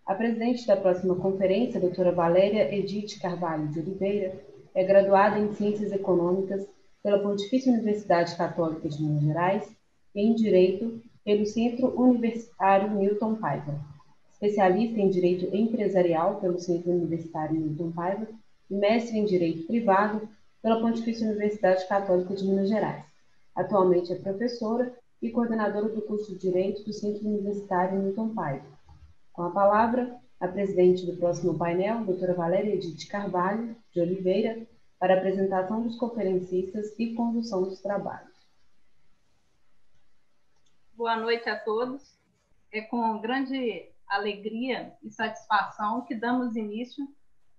A presidente da próxima conferência, doutora Valéria Edith Carvalho de Oliveira, é graduada em Ciências Econômicas pela Pontifícia Universidade Católica de Minas Gerais e em Direito pelo Centro Universitário Newton Paiva. Especialista em Direito Empresarial pelo Centro Universitário Newton Paiva e mestre em Direito Privado pela Pontifícia Universidade Católica de Minas Gerais. Atualmente é professora e coordenadora do curso de Direito do Centro Universitário Newton Paiva. Com a palavra, a presidente do próximo painel, doutora Valéria Edith Carvalho de Oliveira, para a apresentação dos conferencistas e condução dos trabalhos. Boa noite a todos. É com grande alegria e satisfação que damos início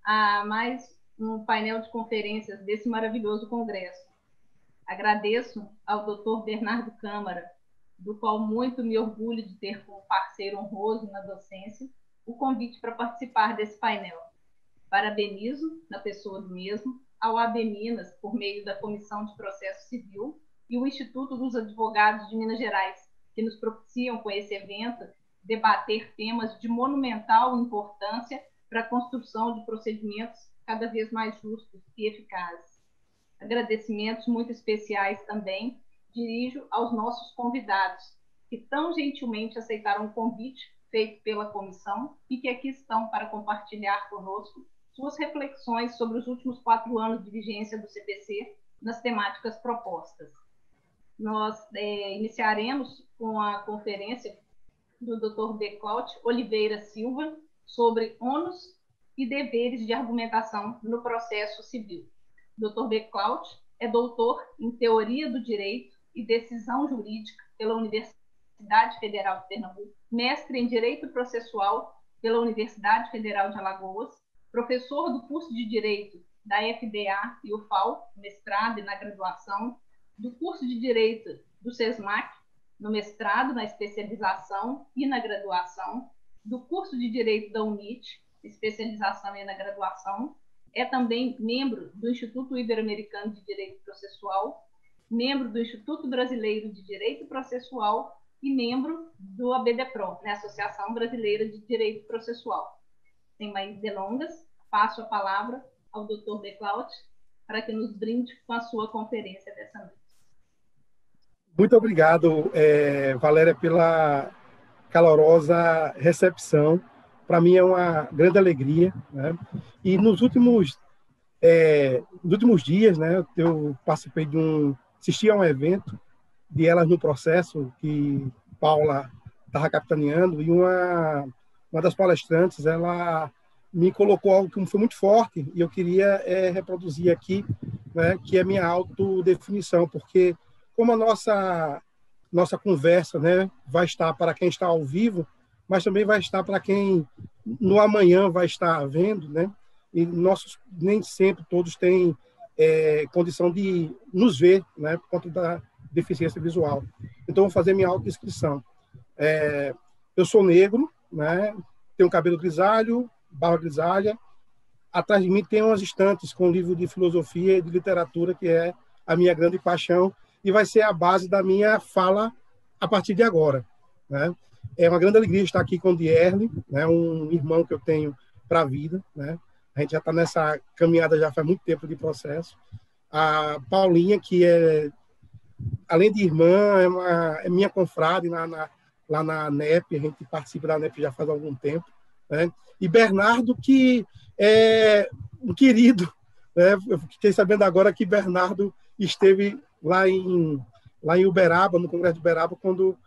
a mais um painel de conferências desse maravilhoso congresso. Agradeço ao Dr. Bernardo Câmara, do qual muito me orgulho de ter como parceiro honroso na docência, o convite para participar desse painel. Parabenizo, na pessoa do mesmo, ao AB Minas, por meio da Comissão de Processo Civil, e o Instituto dos Advogados de Minas Gerais, que nos propiciam com esse evento debater temas de monumental importância para a construção de procedimentos cada vez mais justos e eficazes. Agradecimentos muito especiais também dirijo aos nossos convidados, que tão gentilmente aceitaram o convite feito pela comissão e que aqui estão para compartilhar conosco suas reflexões sobre os últimos 4 anos de vigência do CPC nas temáticas propostas. Nós iniciaremos com a conferência do Dr. Beclaut Oliveira Silva sobre ônus e deveres de argumentação no processo civil. Dr. Beclaut é doutor em Teoria do Direito e Decisão Jurídica pela Universidade Federal de Pernambuco, mestre em Direito Processual pela Universidade Federal de Alagoas, professor do curso de Direito da FDA e UFAL, mestrado e na graduação, do curso de Direito do SESMAC, no mestrado, na especialização e na graduação, do curso de Direito da UNIT, especialização e na graduação, é também membro do Instituto Ibero-Americano de Direito Processual, membro do Instituto Brasileiro de Direito Processual e membro do ABDPRO, né, Associação Brasileira de Direito Processual. Sem mais delongas, passo a palavra ao Dr. Beclaut para que nos brinde com a sua conferência dessa noite. Muito obrigado, Valéria, pela calorosa recepção. Para mim é uma grande alegria, né? E nos últimos dias, né, eu participei assisti a um evento de Elas no Processo, que Paula estava capitaneando, e uma das palestrantes, ela me colocou algo que foi muito forte, e eu queria reproduzir aqui, né, que é a minha autodefinição, porque como a nossa conversa, né, vai estar para quem está ao vivo, mas também vai estar para quem no amanhã vai estar vendo, né? E nem sempre todos têm condição de nos ver, né, por conta da deficiência visual. Então, vou fazer minha autodescrição. Eu sou negro, né, tenho cabelo grisalho, barba grisalha. Atrás de mim tem umas estantes com livro de filosofia e de literatura, que é a minha grande paixão, e vai ser a base da minha fala a partir de agora, né? É uma grande alegria estar aqui com o Dierle, né, um irmão que eu tenho para a vida, né? A gente já está nessa caminhada já faz muito tempo de processo. A Paulinha, que além de irmã, é minha confrade lá na NEP, a gente participa da NEP já faz algum tempo, né? E Bernardo, que é um querido, né? Eu fiquei sabendo agora que Bernardo esteve lá em Uberaba, no Congresso de Uberaba, quando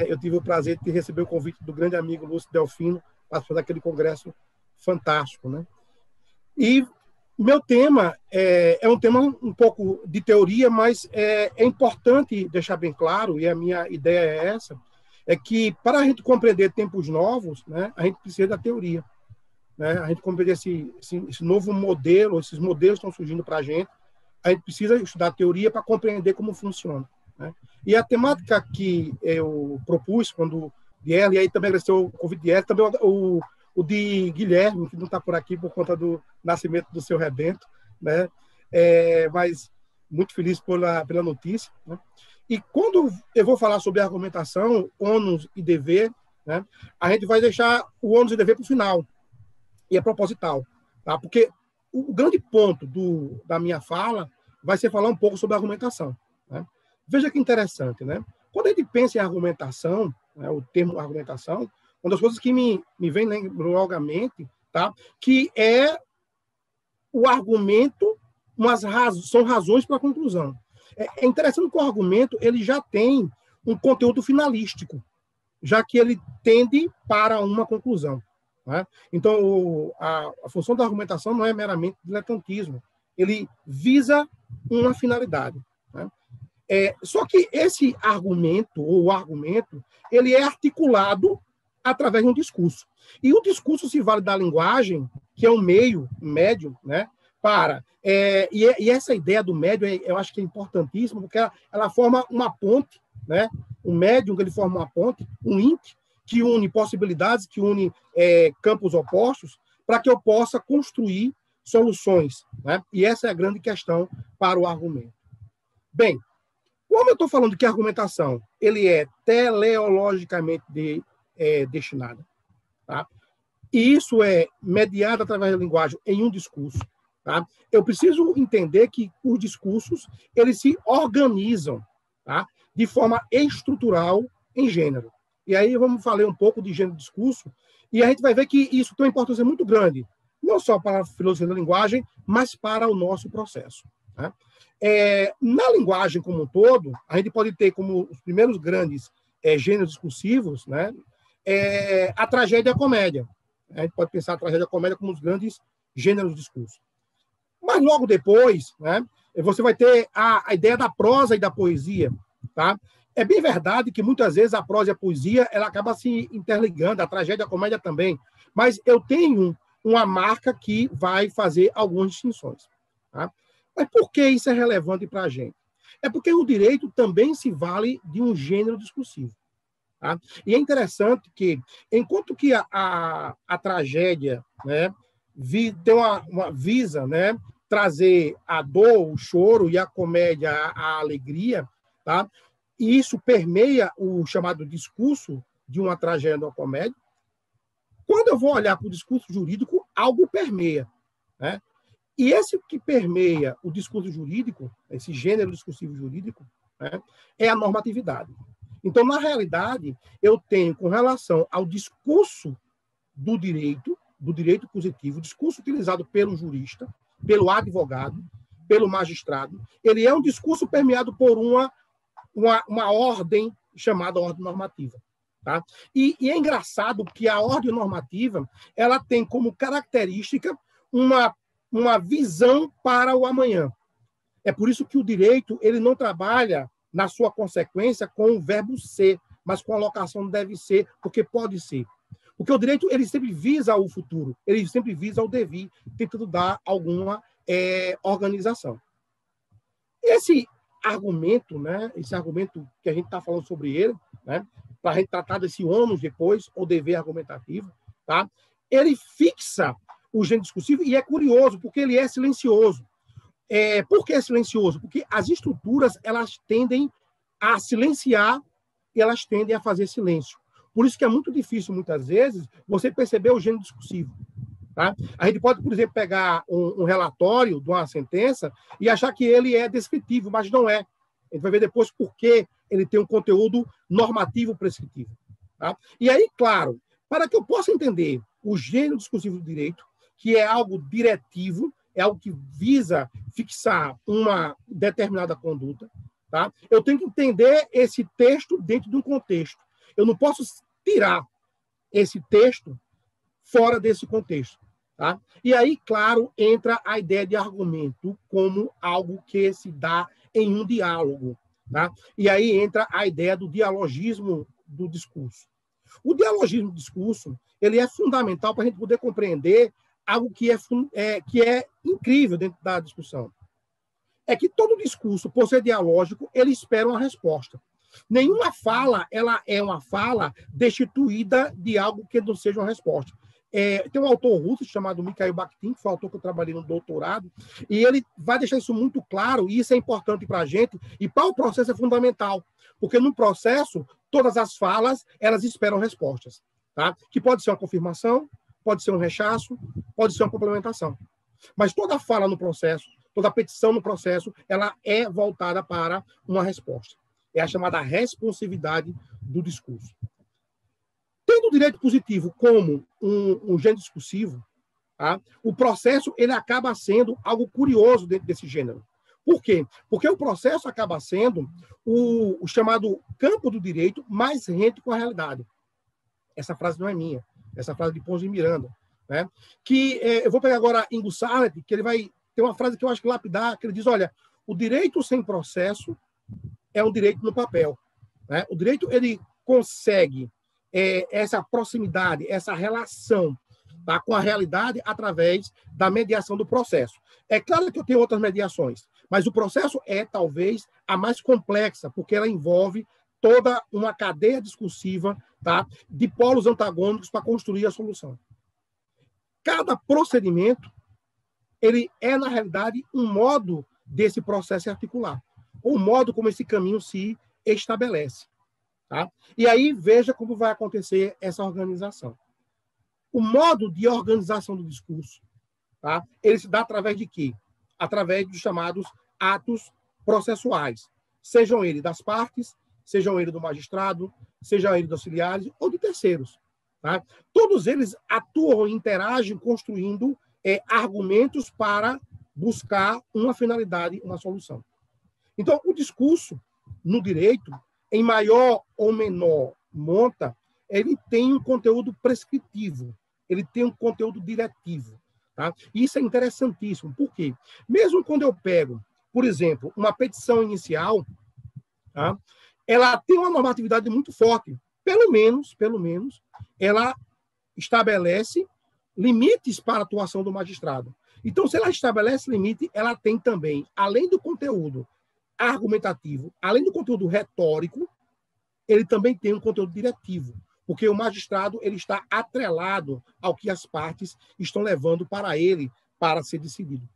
eu tive o prazer de receber o convite do grande amigo Lúcio Delfino para fazer aquele congresso fantástico, né? E meu tema é um tema um pouco de teoria, mas é importante deixar bem claro, e a minha ideia é essa, é que para a gente compreender tempos novos, né, a gente precisa da teoria, né? A gente compreender esse novo modelo, esses modelos estão surgindo para a gente precisa estudar teoria para compreender como funciona, né? E a temática que eu propus quando Dierle, e aí também agradeceu o convite de Dierle, também o de Guilherme, que não está por aqui por conta do nascimento do seu rebento, né? Mas muito feliz pela notícia, né? E quando eu vou falar sobre argumentação, ônus e dever, né, a gente vai deixar o ônus e dever para o final. E é proposital. Tá? Porque o grande ponto da minha fala vai ser falar um pouco sobre a argumentação. Né? Veja que interessante. Né? Quando a gente pensa em argumentação, né, o termo argumentação, uma das coisas que me vem logo à mente, tá, que é o argumento, são razões para a conclusão. É interessante que o argumento ele já tem um conteúdo finalístico, já que ele tende para uma conclusão. Né? Então, a função da argumentação não é meramente diletantismo, ele visa uma finalidade. Né? Só que esse argumento, ou o argumento, ele é articulado através de um discurso. E o discurso se vale da linguagem, que é um médio, né, para... E essa ideia do médio, eu acho que é importantíssima, porque ela forma uma ponte, né? O médium, ele forma uma ponte, um link, que une possibilidades, que une campos opostos, para que eu possa construir soluções. Né? E essa é a grande questão para o argumento. Bem, como eu estou falando que a argumentação ele é teleologicamente destinada, tá? E isso é mediado através da linguagem em um discurso, tá? Eu preciso entender que os discursos eles se organizam, tá, de forma estrutural em gênero. E aí vamos falar um pouco de gênero de discurso, e a gente vai ver que isso tem uma importância muito grande, não só para a filosofia da linguagem, mas para o nosso processo. Né? Na linguagem como um todo, a gente pode ter como os primeiros grandes gêneros discursivos, né, a tragédia e a comédia. A gente pode pensar a tragédia e a comédia como os grandes gêneros de discurso. Mas logo depois, né, você vai ter a ideia da prosa e da poesia. Tá? É bem verdade que muitas vezes a prosa e a poesia ela acaba se interligando, a tragédia e a comédia também. Mas eu tenho uma marca que vai fazer algumas distinções. Tá? Mas por que isso é relevante para a gente? É porque o direito também se vale de um gênero discursivo. Tá? E é interessante que, enquanto que a tragédia, né, visa, né, trazer a dor, o choro, e a comédia, a alegria, tá? E isso permeia o chamado discurso de uma tragédia ou uma comédia. Quando eu vou olhar para o discurso jurídico, algo permeia. Né? E esse que permeia o discurso jurídico, esse gênero discursivo jurídico, né, é a normatividade. Então, na realidade, eu tenho, com relação ao discurso do direito positivo, o discurso utilizado pelo jurista, pelo advogado, pelo magistrado, ele é um discurso permeado por uma ordem chamada ordem normativa. Tá? E é engraçado que a ordem normativa ela tem como característica uma visão para o amanhã. É por isso que o direito ele não trabalha na sua consequência com o verbo ser, mas com a locação deve ser, porque pode ser. Porque o direito ele sempre visa o futuro, ele sempre visa o devir, tentando dar alguma organização. Esse argumento, né, esse argumento que a gente está falando sobre ele, né, para a gente tratar desse ônus depois, ou dever argumentativo, tá, ele fixa o gênero discursivo e é curioso, porque ele é silencioso. Por que é silencioso? Porque as estruturas elas tendem a silenciar e elas tendem a fazer silêncio. Por isso que é muito difícil, muitas vezes, você perceber o gênero discursivo. Tá? A gente pode, por exemplo, pegar um relatório de uma sentença e achar que ele é descritivo, mas não é. A gente vai ver depois por que ele tem um conteúdo normativo prescritivo. Tá? E aí, claro, para que eu possa entender o gênero discursivo do direito, que é algo diretivo, é algo que visa fixar uma determinada conduta, tá? Eu tenho que entender esse texto dentro de um contexto. Eu não posso tirar esse texto fora desse contexto. Tá? E aí, claro, entra a ideia de argumento como algo que se dá em um diálogo. Tá? E aí entra a ideia do dialogismo do discurso. O dialogismo do discurso ele é fundamental para a gente poder compreender algo que é incrível dentro da discussão. É que todo discurso, por ser dialógico, ele espera uma resposta. Nenhuma fala ela é uma fala destituída de algo que não seja uma resposta. Tem um autor russo chamado Mikhail Bakhtin, que foi o autor que eu trabalhei no doutorado, e ele vai deixar isso muito claro, e isso é importante para a gente, e para o processo é fundamental, porque no processo, todas as falas, elas esperam respostas, tá? Que pode ser uma confirmação, pode ser um rechaço, pode ser uma complementação. Mas toda fala no processo, toda petição no processo, ela é voltada para uma resposta. É a chamada responsividade do discurso. Tendo o direito positivo como um gênero discursivo, tá? O processo ele acaba sendo algo curioso dentro desse gênero. Por quê? Porque o processo acaba sendo o chamado campo do direito mais rente com a realidade. Essa frase não é minha, essa frase de Pons de Miranda, né? Que eu vou pegar agora Ingo Sarnet, que ele vai ter uma frase que eu acho que lapidar, que ele diz, olha, o direito sem processo é um direito no papel, né? O direito ele consegue essa proximidade, essa relação, tá, com a realidade através da mediação do processo. É claro que eu tenho outras mediações, mas o processo é, talvez, a mais complexa, porque ela envolve toda uma cadeia discursiva, tá, de polos antagônicos para construir a solução. Cada procedimento, ele é, na realidade, um modo desse processo se articular, o modo como esse caminho se estabelece. Tá? E aí, veja como vai acontecer essa organização. O modo de organização do discurso, tá? Ele se dá através de quê? Através dos chamados atos processuais, sejam eles das partes, sejam eles do magistrado, sejam eles dos auxiliares ou de terceiros. Tá? Todos eles atuam e interagem construindo argumentos para buscar uma finalidade, uma solução. Então, o discurso no direito, em maior ou menor monta, ele tem um conteúdo prescritivo, ele tem um conteúdo diretivo. Tá? E isso é interessantíssimo. Por quê? Mesmo quando eu pego, por exemplo, uma petição inicial, tá? Ela tem uma normatividade muito forte. Pelo menos, ela estabelece limites para a atuação do magistrado. Então, se ela estabelece limite, ela tem também, além do conteúdo argumentativo, além do conteúdo retórico, ele também tem um conteúdo diretivo, porque o magistrado ele está atrelado ao que as partes estão levando para ele para ser decidido.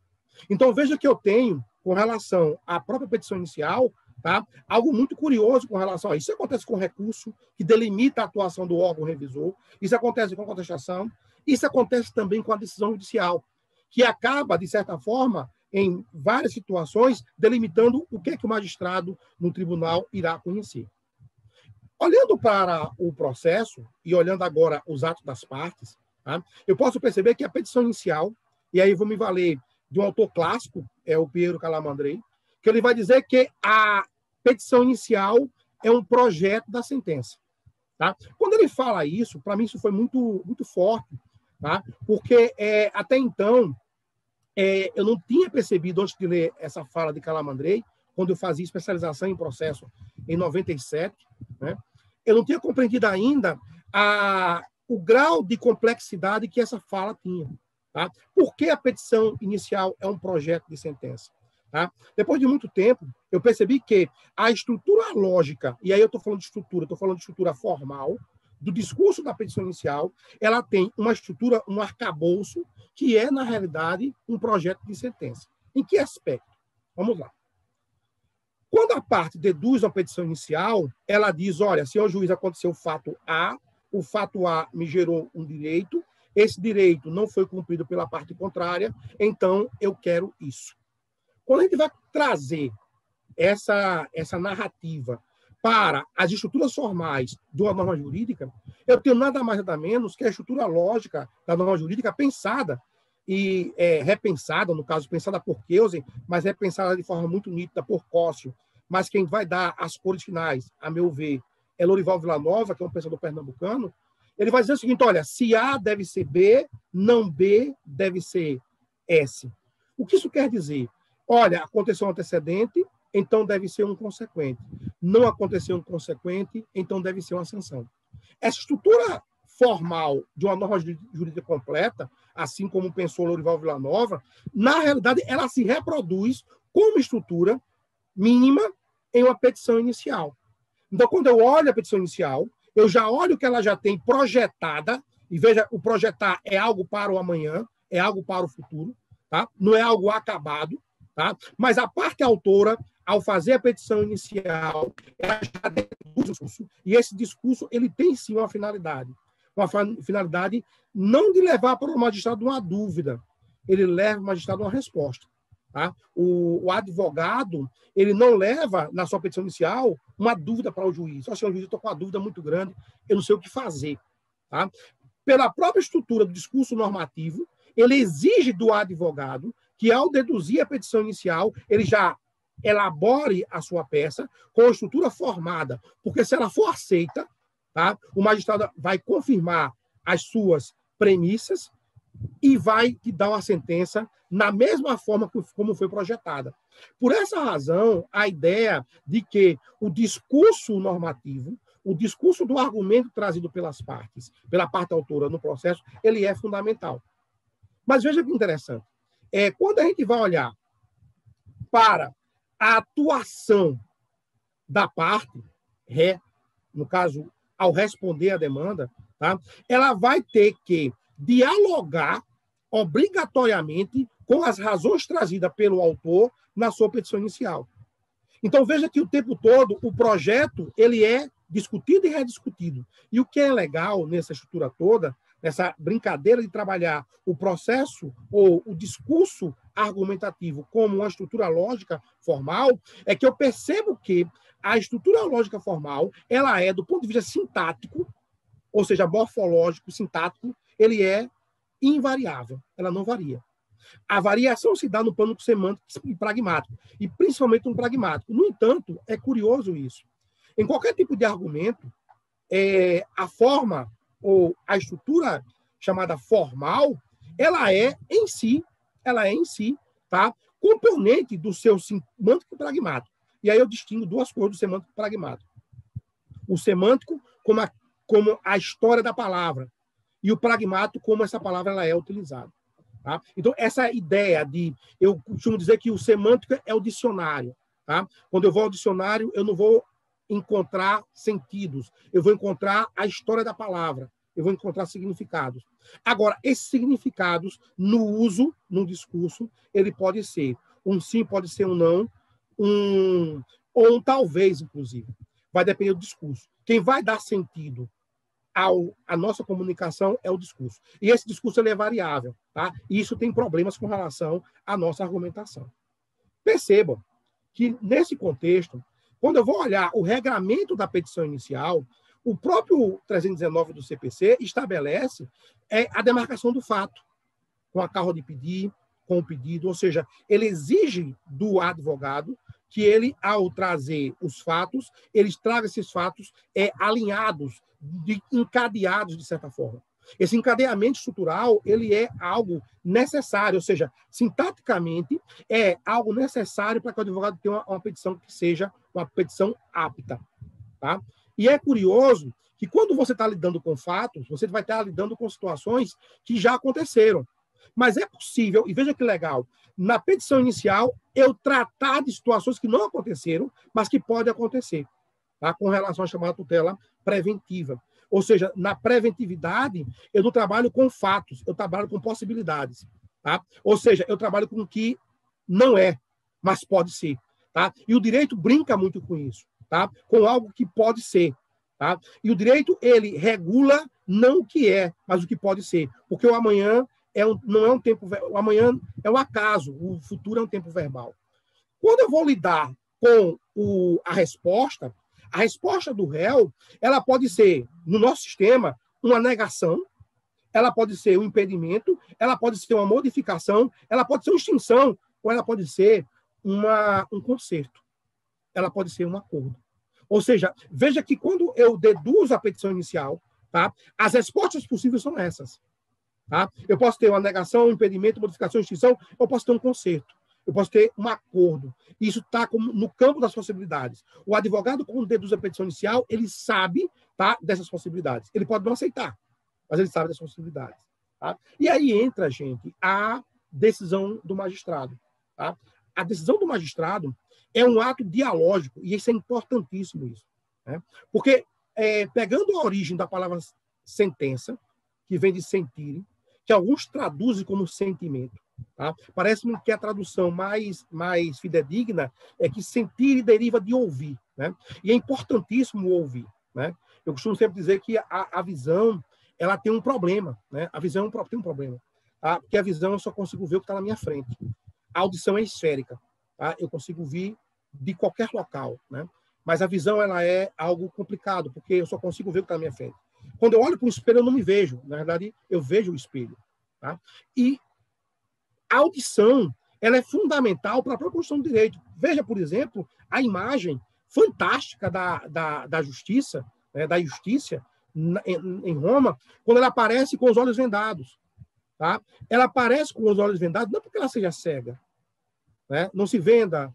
Então, veja que eu tenho, com relação à própria petição inicial, tá, algo muito curioso com relação a isso. Isso acontece com recurso, que delimita a atuação do órgão revisor, isso acontece com contestação, isso acontece também com a decisão judicial, que acaba, de certa forma, em várias situações, delimitando o que é que o magistrado no tribunal irá conhecer. Olhando para o processo e olhando agora os atos das partes, tá, eu posso perceber que a petição inicial, e aí vou me valer de um autor clássico, é o Piero Calamandrei, que ele vai dizer que a petição inicial é um projeto da sentença. Tá? Quando ele fala isso, para mim isso foi muito, muito forte, tá? Porque até então eu não tinha percebido, antes de ler essa fala de Calamandrei, quando eu fazia especialização em processo em 97, né? Eu não tinha compreendido ainda o grau de complexidade que essa fala tinha. Tá? Por que a petição inicial é um projeto de sentença? Tá? Depois de muito tempo, eu percebi que a estrutura lógica, e aí eu estou falando de estrutura, estou falando de estrutura formal, do discurso da petição inicial, ela tem uma estrutura, um arcabouço, que é, na realidade, um projeto de sentença. Em que aspecto? Vamos lá. Quando a parte deduz uma petição inicial, ela diz, olha, senhor juiz, aconteceu o fato A me gerou um direito, esse direito não foi cumprido pela parte contrária, então eu quero isso. Quando a gente vai trazer essa narrativa para as estruturas formais de uma norma jurídica, eu tenho nada mais nada menos que a estrutura lógica da norma jurídica pensada e repensada, no caso, pensada por Kelsen, mas repensada de forma muito nítida por Cóssio. Mas quem vai dar as cores finais, a meu ver, é Lorival Villanova, que é um pensador pernambucano. Ele vai dizer o seguinte, olha, se A deve ser B, não B deve ser S. O que isso quer dizer? Olha, aconteceu um antecedente, então deve ser um consequente. Não aconteceu um consequente, então deve ser uma sanção. Essa estrutura formal de uma norma jurídica completa, assim como pensou Lorival Villanova, na realidade, ela se reproduz como estrutura mínima em uma petição inicial. Então, quando eu olho a petição inicial, eu já olho que ela já tem projetada E veja, o projetar é algo para o amanhã, é algo para o futuro, tá? Não é algo acabado, tá? Mas a parte autora, ao fazer a petição inicial, ela já deduz o discurso, e esse discurso ele tem sim uma finalidade não de levar para o magistrado uma dúvida, ele leva o magistrado uma resposta. Tá? O advogado ele não leva, na sua petição inicial, uma dúvida para o juiz. Senhor juiz, eu estou com uma dúvida muito grande, eu não sei o que fazer. Tá? Pela própria estrutura do discurso normativo, ele exige do advogado que, ao deduzir a petição inicial, ele já elabore a sua peça com a estrutura formada, porque se ela for aceita, tá, o magistrado vai confirmar as suas premissas e vai te dar uma sentença na mesma forma como foi projetada. Por essa razão, a ideia de que o discurso normativo, o discurso do argumento trazido pelas partes, pela parte autora no processo, ele é fundamental. Mas veja que interessante. Quando a gente vai olhar para a atuação da parte, no caso, ao responder a demanda, tá, ela vai ter que dialogar obrigatoriamente com as razões trazidas pelo autor na sua petição inicial. Então, veja que o tempo todo o projeto ele é discutido e rediscutido. E o que é legal nessa estrutura toda, nessa brincadeira de trabalhar o processo ou o discurso argumentativo como uma estrutura lógica formal, é que eu percebo que a estrutura lógica formal, ela é, do ponto de vista sintático, ou seja, morfológico, sintático, ele é invariável, ela não varia. A variação se dá no plano semântico e pragmático, e principalmente no pragmático. No entanto, é curioso isso. Em qualquer tipo de argumento, a forma ou a estrutura chamada formal, ela é em si, tá, componente do seu semântico e pragmático. E aí eu distingo duas coisas do semântico e pragmático. O semântico como a história da palavra, e o pragmático como essa palavra ela é utilizada. Tá? Então, essa ideia de... Eu costumo dizer que o semântico é o dicionário. Tá? Quando eu vou ao dicionário, eu não vou encontrar sentidos. Eu vou encontrar a história da palavra. Eu vou encontrar significados. Agora, esses significados, no uso, no discurso, ele pode ser um sim, pode ser um não, ou um talvez, inclusive. Vai depender do discurso. Quem vai dar sentido a nossa comunicação é o discurso. E esse discurso ele é variável. Tá? E isso tem problemas com relação à nossa argumentação. Percebam que, nesse contexto, quando eu vou olhar o regramento da petição inicial, o próprio 319 do CPC estabelece a demarcação do fato, com a carga de pedir, com o pedido, ou seja, ele exige do advogado que ele, ao trazer os fatos, eles tragam esses fatos alinhados, encadeados, de certa forma. Esse encadeamento estrutural, ele é algo necessário, ou seja, sintaticamente, é algo necessário para que o advogado tenha uma petição que seja uma petição apta. Tá? E é curioso que quando você está lidando com fatos, você vai estar lidando com situações que já aconteceram. Mas é possível, e veja que legal, na petição inicial, eu tratar de situações que não aconteceram, mas que podem acontecer, tá? Com relação à chamada tutela preventiva. Ou seja, na preventividade, eu não trabalho com fatos, eu trabalho com possibilidades. Tá? Ou seja, eu trabalho com o que não é, mas pode ser. Tá? E o direito brinca muito com isso, tá? Com algo que pode ser. Tá? E o direito, ele regula não o que é, mas o que pode ser. Porque o amanhã não é um tempo... O amanhã é um acaso, o futuro é um tempo verbal. Quando eu vou lidar com a resposta do réu, ela pode ser, no nosso sistema, uma negação, ela pode ser um impedimento, ela pode ser uma modificação, ela pode ser uma extinção, ou ela pode ser um conserto. Ela pode ser um acordo. Ou seja, veja que quando eu deduzo a petição inicial, tá, as respostas possíveis são essas. Tá? Eu posso ter uma negação, um impedimento, modificação, extinção, eu posso ter um conserto. Eu posso ter um acordo. Isso está no campo das possibilidades. O advogado, quando deduz a petição inicial, ele sabe, tá, dessas possibilidades. Ele pode não aceitar, mas ele sabe dessas possibilidades. Tá? E aí entra, gente, a decisão do magistrado. Tá? A decisão do magistrado é um ato dialógico, e isso é importantíssimo. Isso, né? Porque, pegando a origem da palavra sentença, que vem de sentir, que alguns traduzem como sentimento. Tá? Parece-me que a tradução mais fidedigna é que sentir deriva de ouvir. Né? E é importantíssimo ouvir. Né? Eu costumo sempre dizer que a visão ela tem um problema. Né? A visão tem um problema. Tá? Porque a visão eu só consigo ver o que está na minha frente. A audição é esférica. Tá? Eu consigo ouvir de qualquer local. Né? Mas a visão ela é algo complicado, porque eu só consigo ver o que está na minha frente. Quando eu olho para o espelho, eu não me vejo. Na verdade, eu vejo o espelho. Tá? E a audição ela é fundamental para a construção do direito. Veja, por exemplo, a imagem fantástica da justiça, né, da justiça em Roma, quando ela aparece com os olhos vendados. Tá? Ela aparece com os olhos vendados não porque ela seja cega. Né? Não se venda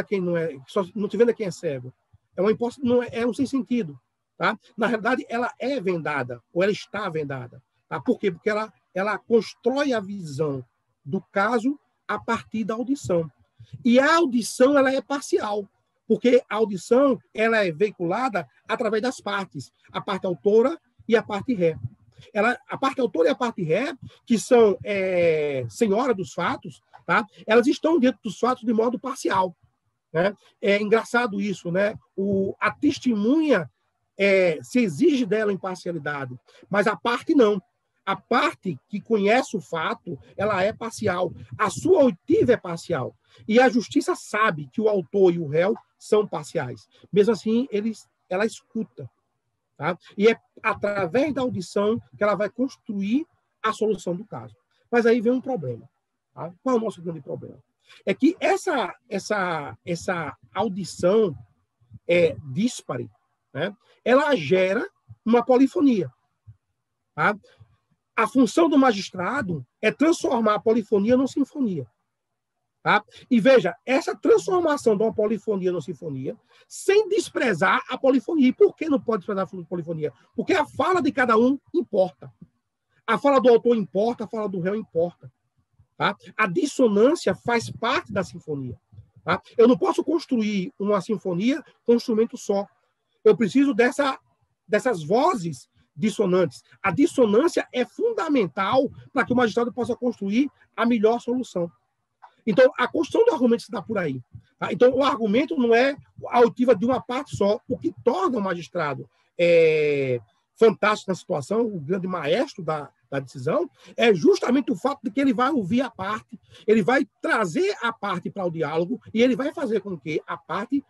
quem não é, não se venda quem é cego. É um sem sentido. Tá? Na realidade, ela é vendada, ou ela está vendada. Tá? Por quê? Porque ela constrói a visão do caso a partir da audição. E a audição ela é parcial, porque a audição ela é veiculada através das partes, a parte autora e a parte ré. A parte autora e a parte ré, que são senhora dos fatos, tá? Elas estão dentro dos fatos de modo parcial. Né? É engraçado isso, né? A testemunha se exige dela imparcialidade, mas a parte não. A parte que conhece o fato, ela é parcial. A sua oitiva é parcial. E a justiça sabe que o autor e o réu são parciais. Mesmo assim, ela escuta. Tá? E é através da audição que ela vai construir a solução do caso. Mas aí vem um problema. Tá? Qual é o nosso grande problema? É que essa audição díspare, né? Ela gera uma polifonia. Tá? A função do magistrado é transformar a polifonia numa sinfonia. Tá? E veja, essa transformação de uma polifonia numa sinfonia, sem desprezar a polifonia. E por que não pode desprezar a polifonia? Porque a fala de cada um importa. A fala do autor importa, a fala do réu importa. Tá? A dissonância faz parte da sinfonia. Tá? Eu não posso construir uma sinfonia com um instrumento só. Eu preciso dessas vozes dissonantes. A dissonância é fundamental para que o magistrado possa construir a melhor solução. Então, a construção do argumento se dá por aí. Tá? Então, o argumento não é a oitiva de uma parte só. O que torna o magistrado fantástico na situação, o grande maestro da decisão, é justamente o fato de que ele vai ouvir a parte, ele vai trazer a parte para o diálogo e ele vai fazer com que a parte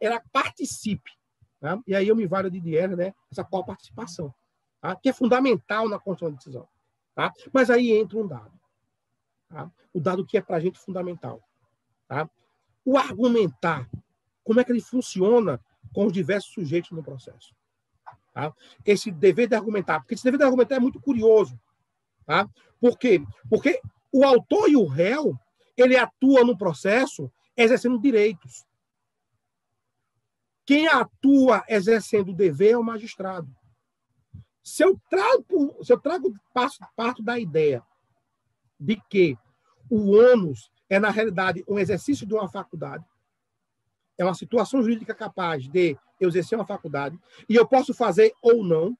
ela participe. Tá? E aí eu me valho de Dier, né? Essa coparticipação, tá? Que é fundamental na construção da decisão. Tá? Mas aí entra um dado. Tá? O dado que é para a gente fundamental. Tá? O argumentar, como é que ele funciona com os diversos sujeitos no processo. Tá? Esse dever de argumentar, porque esse dever de argumentar é muito curioso. Tá? Por quê? Porque o autor e o réu, ele atua no processo exercendo direitos. Quem atua exercendo o dever é o magistrado. Se eu parto da ideia de que o ônus é, na realidade, um exercício de uma faculdade, é uma situação jurídica capaz de eu exercer uma faculdade, e eu posso fazer ou não,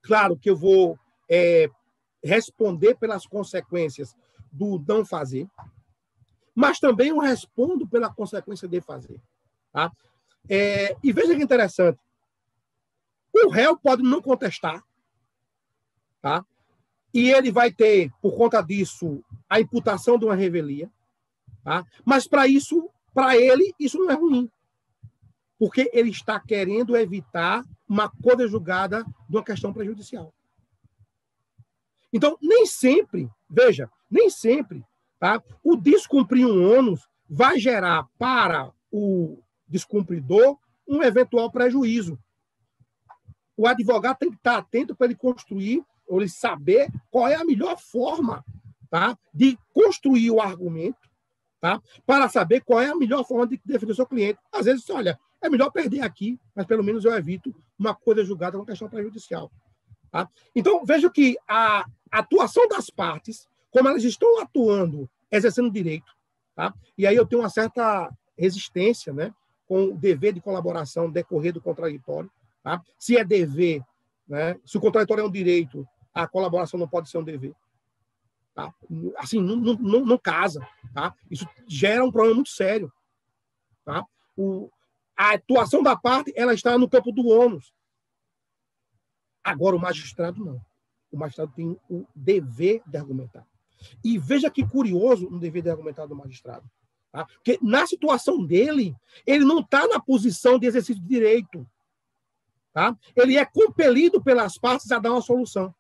claro que eu vou responder pelas consequências do não fazer, mas também eu respondo pela consequência de fazer. Tá? E veja que interessante. O réu pode não contestar, tá? E ele vai ter, por conta disso, a imputação de uma revelia, tá? Mas para ele, isso não é ruim, porque ele está querendo evitar uma coisa julgada de uma questão prejudicial. Então, nem sempre, tá? O descumprir um ônus vai gerar para o descumpridor um eventual prejuízo. O advogado tem que estar atento para ele construir, ou ele saber qual é a melhor forma, tá, de construir o argumento, tá, para saber qual é a melhor forma de defender o seu cliente. Às vezes, olha, é melhor perder aqui, mas pelo menos eu evito uma coisa julgada, uma questão prejudicial. Tá? Então, vejo que a atuação das partes, como elas estão atuando, exercendo direito, tá? E aí eu tenho uma certa resistência, né, com o dever de colaboração decorrer do contraditório. Tá? Se é dever, né? Se o contraditório é um direito, a colaboração não pode ser um dever. Tá? Assim, não casa. Tá? Isso gera um problema muito sério. Tá? A atuação da parte ela está no campo do ônus. Agora, o magistrado não. O magistrado tem o dever de argumentar. E veja que curioso o dever de argumentar do magistrado. Tá? Porque na situação dele, ele não está na posição de exercício de direito. Tá? Ele é compelido pelas partes a dar uma solução.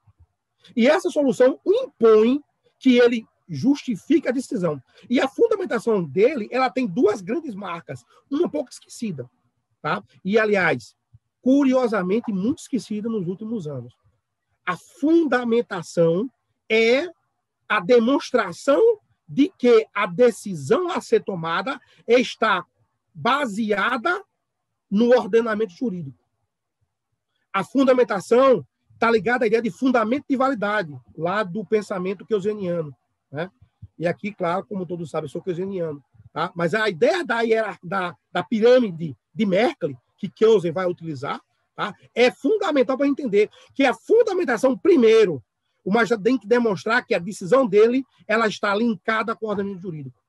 E essa solução impõe que ele justifique a decisão. E a fundamentação dele, ela tem duas grandes marcas, uma um pouco esquecida. Tá? E, aliás, curiosamente, muito esquecida nos últimos anos. A fundamentação é a demonstração de que a decisão a ser tomada está baseada no ordenamento jurídico. A fundamentação está ligada à ideia de fundamento de validade, lá do pensamento keynesiano. Né? E aqui, claro, como todos sabem, eu sou keynesiano. Tá? Mas a ideia da pirâmide de Merkel, que Kelsen vai utilizar, tá? É fundamental para entender que a fundamentação, primeiro, o magistrado tem que demonstrar que a decisão dele ela está linkada com o ordenamento jurídico.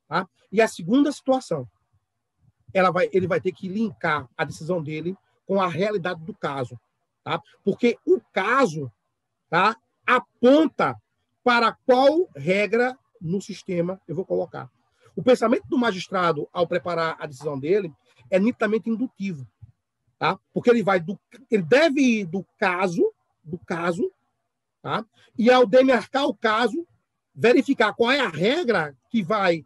Tá? E a segunda situação, ele vai ter que linkar a decisão dele com a realidade do caso. Tá? Porque o caso, tá, aponta para qual regra no sistema eu vou colocar. O pensamento do magistrado, ao preparar a decisão dele, é nitidamente indutivo. Tá? Porque ele deve ir do caso, tá? E ao demarcar o caso, verificar qual é a regra que vai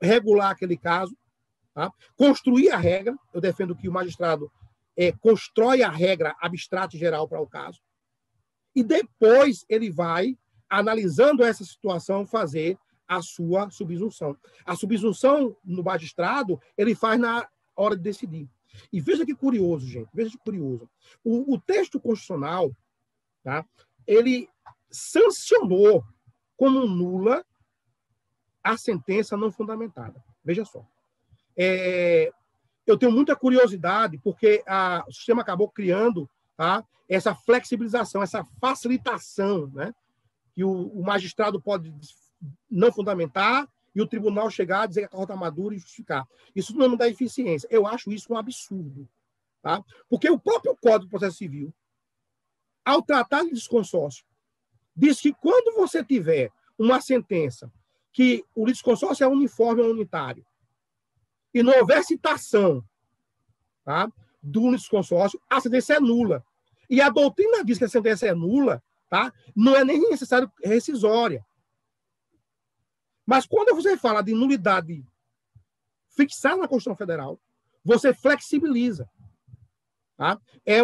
regular aquele caso, tá? Construir a regra. Eu defendo que o magistrado constrói a regra abstrata e geral para o caso, e depois ele vai, analisando essa situação, fazer a sua subsunção. A subsunção no magistrado, ele faz na hora de decidir. E veja que curioso, gente, veja que curioso. O texto constitucional, tá, ele sancionou como nula a sentença não fundamentada. Veja só. Eu tenho muita curiosidade, porque o sistema acabou criando, tá, essa flexibilização, essa facilitação, né, que o magistrado pode não fundamentar e o tribunal chegar, dizer que a causa está madura e justificar. Isso não dá eficiência. Eu acho isso um absurdo. Tá? Porque o próprio Código de Processo Civil, ao tratar de litisconsórcio, diz que quando você tiver uma sentença que o litisconsórcio é uniforme ou unitário, e não houver citação, tá, do litisconsórcio, a sentença é nula. E a doutrina diz que a sentença é nula, tá, não é nem necessário rescisória. Mas quando você fala de nulidade fixada na Constituição Federal, você flexibiliza. Tá? É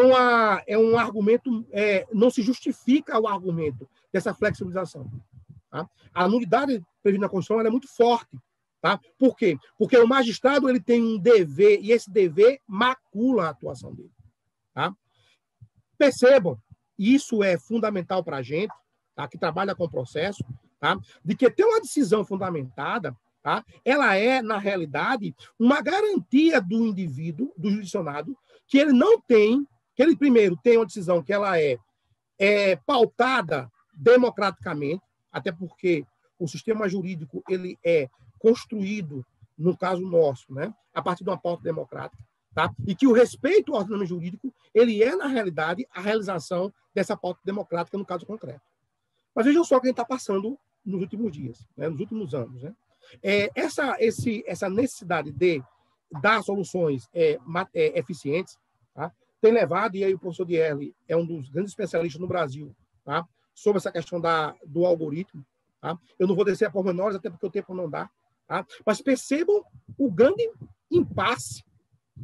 um argumento, não se justifica o argumento dessa flexibilização. Tá? A nulidade prevista na Constituição ela é muito forte. Tá? Por quê? Porque o magistrado ele tem um dever, e esse dever macula a atuação dele. Tá? Percebam, isso é fundamental para a gente, tá? Que trabalha com o processo, tá? De que ter uma decisão fundamentada, tá? Ela é, na realidade, uma garantia do indivíduo, do jurisdicionado, que ele não tem, que ele primeiro tem uma decisão que ela é pautada democraticamente, até porque o sistema jurídico ele é construído, no caso nosso, né, a partir de uma pauta democrática, tá? E que o respeito ao ordenamento jurídico ele é, na realidade, a realização dessa pauta democrática no caso concreto. Mas vejam só o que a gente está passando nos últimos dias, né, nos últimos anos. Né? Essa necessidade de dar soluções eficientes, tá, tem levado, e aí o professor Dierle é um dos grandes especialistas no Brasil, tá, sobre essa questão do algoritmo. Tá? Eu não vou descer a pormenores, até porque o tempo não dá. Tá? Mas percebam o grande impasse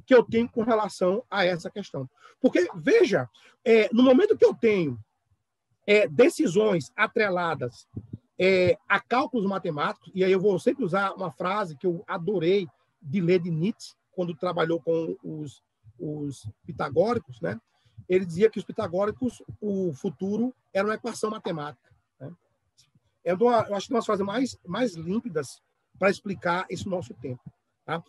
que eu tenho com relação a essa questão. Porque, veja, no momento que eu tenho decisões atreladas a cálculos matemáticos, e aí eu vou sempre usar uma frase que eu adorei de ler de Nietzsche, quando trabalhou com os pitagóricos, né? Ele dizia que os pitagóricos, o futuro era uma equação matemática. Né? Eu acho que uma das frases mais límpidas para explicar esse nosso tempo. Tá?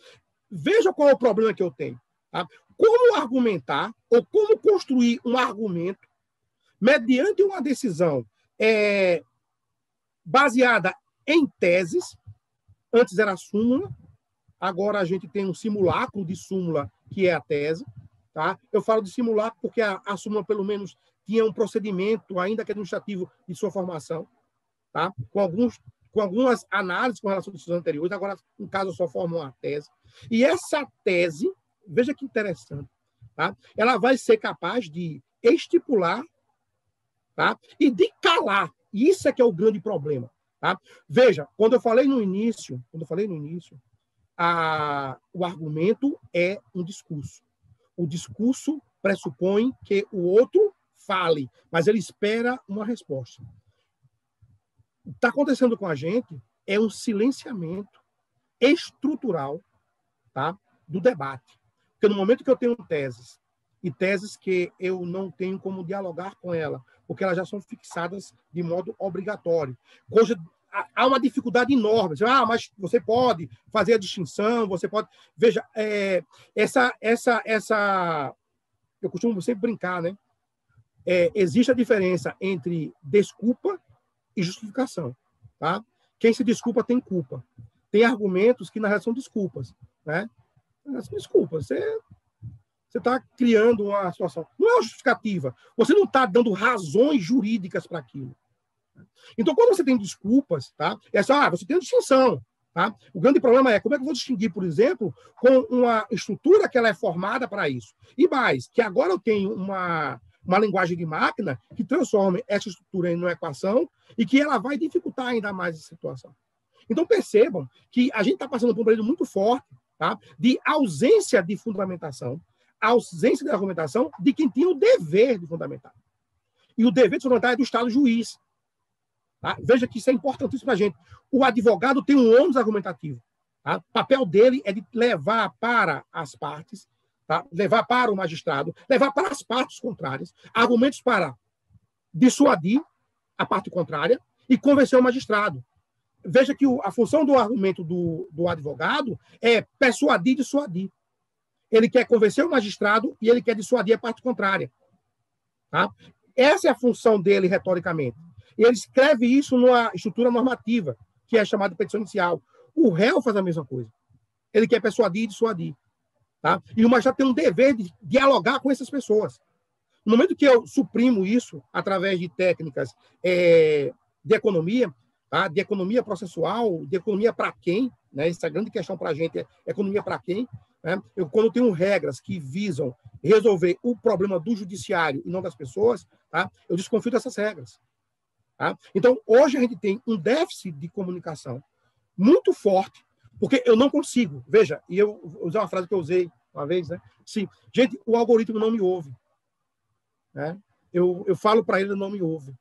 Veja qual é o problema que eu tenho. Tá? Como argumentar ou como construir um argumento mediante uma decisão baseada em teses, antes era a súmula, agora a gente tem um simulacro de súmula, que é a tese. Tá? Eu falo de simulacro porque a súmula, pelo menos, tinha um procedimento, ainda que administrativo, de sua formação, tá? com algumas análises com relação às decisões anteriores. Agora, no caso, eu só formo uma tese. E essa tese, veja que interessante, tá? Ela vai ser capaz de estipular, tá? E de calar. Isso é que é o grande problema. Tá? Veja, quando eu falei no início, o argumento é um discurso. O discurso pressupõe que o outro fale, mas ele espera uma resposta. O que está acontecendo com a gente é um silenciamento estrutural, tá, do debate. Porque no momento que eu tenho teses, e teses que eu não tenho como dialogar com ela, porque elas já são fixadas de modo obrigatório. Há uma dificuldade enorme. Mas você pode fazer a distinção, você pode... Veja, eu costumo sempre brincar, né? Existe a diferença entre desculpa e justificação. Tá? Quem se desculpa tem culpa. Tem argumentos que, na realidade, são desculpas. Né? São desculpas. Você está criando uma situação. Não é uma justificativa. Você não está dando razões jurídicas para aquilo. Então, quando você tem desculpas, tá? Você tem distinção. Tá? O grande problema é como é que eu vou distinguir, por exemplo, com uma estrutura que ela é formada para isso. E mais, que agora eu tenho uma linguagem de máquina que transforma essa estrutura em uma equação e que ela vai dificultar ainda mais a situação. Então, percebam que a gente está passando por um período muito forte, tá? De ausência de fundamentação, ausência de argumentação de quem tinha o dever de fundamentar. E o dever de fundamentar é do Estado juiz. Tá? Veja que isso é importantíssimo para a gente. O advogado tem um ônus argumentativo. Tá? O papel dele é de levar para as partes, tá? Levar para o magistrado, levar para as partes contrárias, argumentos para dissuadir a parte contrária e convencer o magistrado. Veja que a função do argumento do advogado é persuadir e dissuadir. Ele quer convencer o magistrado e ele quer dissuadir a parte contrária. Tá? Essa é a função dele, retoricamente. E ele escreve isso numa estrutura normativa, que é chamada de petição inicial. O réu faz a mesma coisa. Ele quer persuadir e dissuadir. Tá? E o magistrado tem um dever de dialogar com essas pessoas. No momento que eu suprimo isso, através de técnicas de economia, tá? De economia processual, de economia para quem, né? Essa é a grande questão para a gente, é economia para quem. Né? Quando eu tenho regras que visam resolver o problema do judiciário e não das pessoas, tá? Eu desconfio dessas regras. Tá? Então, hoje a gente tem um déficit de comunicação muito forte, porque eu não consigo. Veja, e eu usei uma frase que eu usei uma vez, né? Sim, gente, o algoritmo não me ouve. Né? Eu falo para ele, ele não me ouve.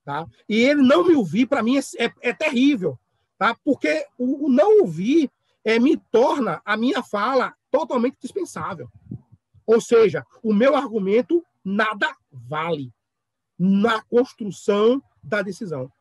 Tá? E ele não me ouvir, para mim, é terrível. Tá? Porque o não ouvir me torna a minha fala totalmente dispensável. Ou seja, o meu argumento nada vale na construção da decisão.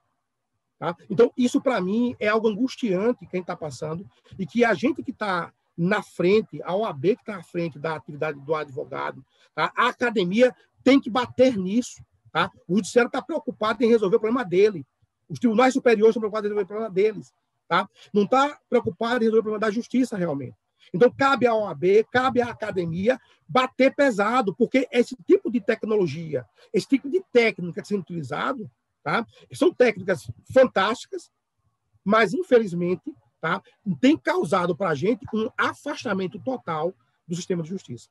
Tá? Então, isso, para mim, é algo angustiante quem está passando e que a gente que está na frente, a OAB que está à frente da atividade do advogado, tá? A academia tem que bater nisso. Tá? O judiciário está preocupado em resolver o problema dele. Os tribunais superiores estão preocupados em resolver o problema deles. Tá? Não está preocupado em resolver o problema da justiça, realmente. Então, cabe à OAB, cabe à academia bater pesado, porque esse tipo de tecnologia, esse tipo de técnica sendo utilizado, tá? São técnicas fantásticas, mas, infelizmente, tá? Tem causado para a gente um afastamento total do sistema de justiça.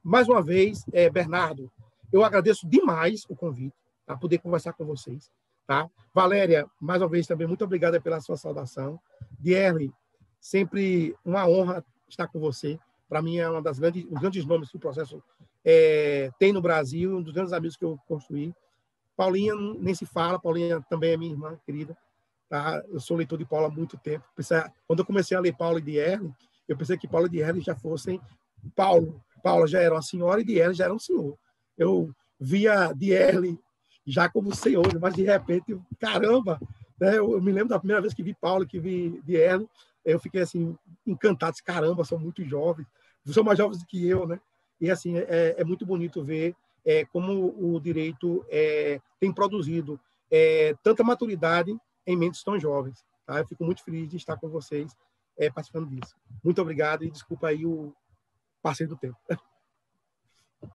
Mais uma vez, Bernardo, eu agradeço demais o convite para poder conversar com vocês. Tá? Valéria, mais uma vez, também muito obrigada pela sua saudação. Dierle, sempre uma honra estar com você. Para mim, é um dos grandes nomes que o processo tem no Brasil, um dos grandes amigos que eu construí. Paulinha, nem se fala, Paulinha também é minha irmã querida. Tá? Eu sou leitor de Paula há muito tempo. Quando eu comecei a ler Paula e Dierle, eu pensei que Paula e Dierle já fossem Paula já era uma senhora e Dierle já era um senhor. Eu via Dierle já como senhor, mas de repente, caramba, né? Eu me lembro da primeira vez que vi Paula, que vi Dierle, eu fiquei assim, encantado, caramba, são muito jovens, são mais jovens do que eu, né? E assim, é muito bonito ver como o direito tem produzido tanta maturidade em mentes tão jovens. Tá? Eu fico muito feliz de estar com vocês participando disso. Muito obrigado e desculpa aí o passeio do tempo.